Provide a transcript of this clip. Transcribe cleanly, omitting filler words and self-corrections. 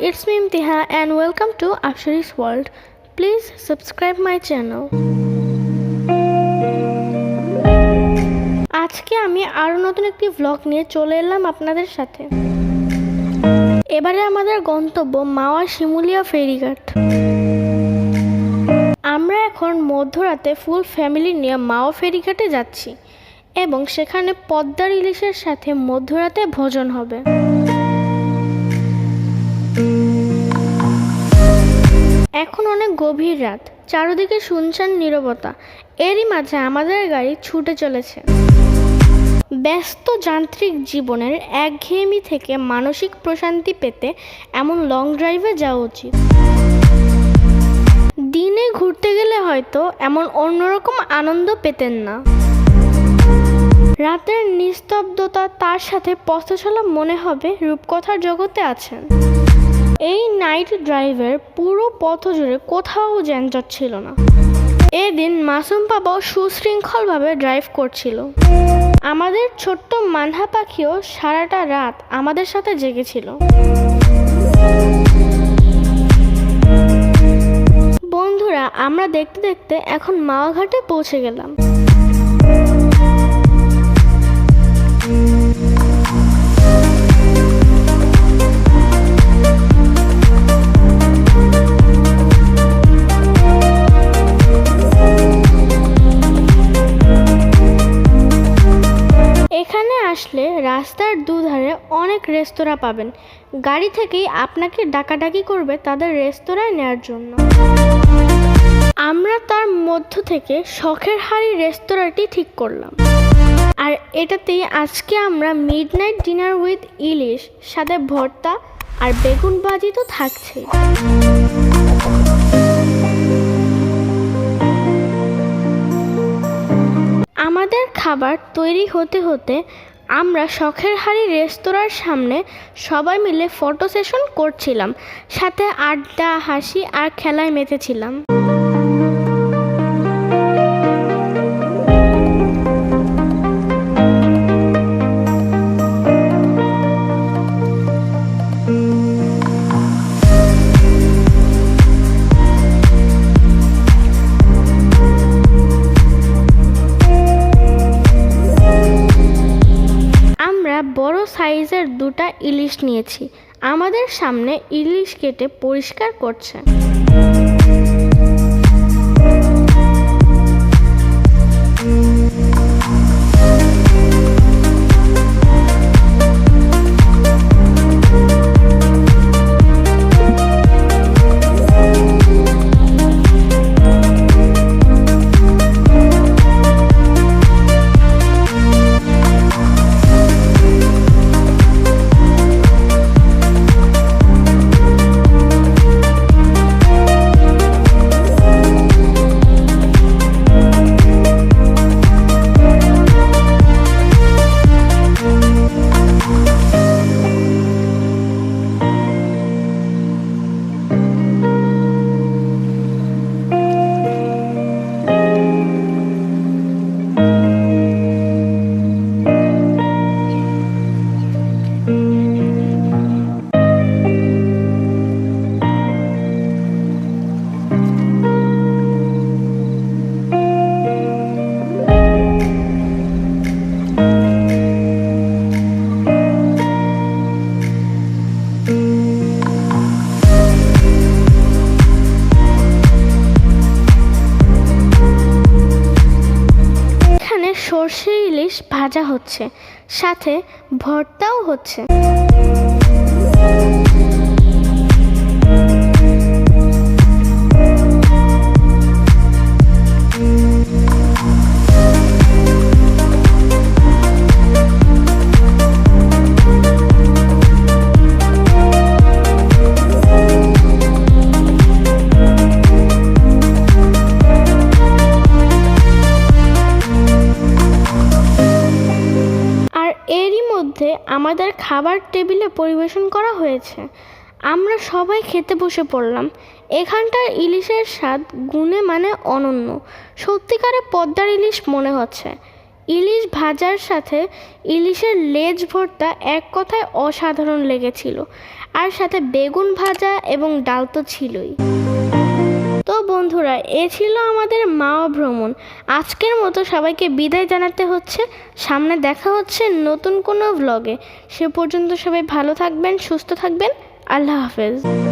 it's me Imtiha and welcome to Akshari's World. Please subscribe my channel. আজকে আমি আরো নতুন একটি ভ্লগ নিয়ে চলে এলাম আপনাদের সাথে। এবারে আমাদের গন্তব্য মাওয়া শিমুলিয়া ফেরিঘাট। আমরা এখন মধ্যরাতে ফুল ফ্যামিলি নিয়ে মাওয়া ফেরিঘাটে যাচ্ছি এবং সেখানে পদ্মার ইলিশের সাথে মধ্যরাতে ভোজন হবে। এখন অনেক গভীর রাত, চারদিকে শুনশান নীরবতা। এরই মাঝে আমাদের গাড়ি ছুটে চলেছে। ব্যস্ত যান্ত্রিক জীবনের একঘেয়েমি থেকে মানসিক প্রশান্তি পেতে এমন লং ড্রাইভে যাওয়া উচিত। দিনে ঘুরতে গেলে হয়তো এমন অন্যরকম আনন্দ পেতেন না। রাতের নিস্তব্ধতা, তার সাথে পথচলা মনে হবে রূপকথার জগতে আছেন। এই নাইট ড্রাইভের পুরো পথ জুড়ে কোথাও যানজট ছিল না। এদিন মাসুম বাবাও সুশৃঙ্খলভাবে ড্রাইভ করছিল। আমাদের ছোট্ট মানহা পাখিও সারাটা রাত আমাদের সাথে জেগেছিল। বন্ধুরা, আমরা দেখতে দেখতে এখন মাওয়াঘাটে পৌঁছে গেলাম। এখানে আসলে রাস্তার দুধারে অনেক রেস্তোরাঁ পাবেন। গাড়ি থেকেই আপনাকে ডাকাডাকি করবে তাদের রেস্তোরাঁয় নেওয়ার জন্য। আমরা তার মধ্য থেকে শখের হাড়ি রেস্তোরাঁটি ঠিক করলাম, আর এটাতেই আজকে আমরা মিডনাইট ডিনার উইথ ইলিশ, সাথে ভর্তা আর বেগুন ভাজি তো থাকছে। আমাদের খাবার তৈরি হতে হতে আমরা শখের হাড়ি রেস্তোরাঁর সামনে সবাই মিলে ফটো সেশন করছিলাম, সাথে আড্ডা, হাসি আর খেলায় মেতেছিলাম। বড় সাইজের দুটা ইলিশ নিয়েছি। আমাদের সামনে ইলিশ কেটে পরিষ্কার করছে। সর্ষে ইলিশ ভাজা হচ্ছে, সাথে ভর্তাও হচ্ছে। এরই মধ্যে আমাদের খাবার টেবিলে পরিবেশন করা হয়েছে। আমরা সবাই খেতে বসে পড়লাম। এখানটার ইলিশের স্বাদ গুণে মানে অনন্য। সত্যিকারে পদ্মার ইলিশ মনে হচ্ছে। ইলিশ ভাজার সাথে ইলিশের লেজ ভর্তা এক কথায় অসাধারণ লেগেছিল। আর সাথে বেগুন ভাজা এবং ডাল তো ছিলই। তো বন্ধুরা, এ ছিল আমাদের মাওয়া ভ্রমণ। আজকের মতো সবাইকে বিদায় জানাতে হচ্ছে। সামনে দেখা হচ্ছে নতুন কোনো ভ্লগে। সে পর্যন্ত সবাই ভালো থাকবেন, সুস্থ থাকবেন। আল্লাহ হাফেজ।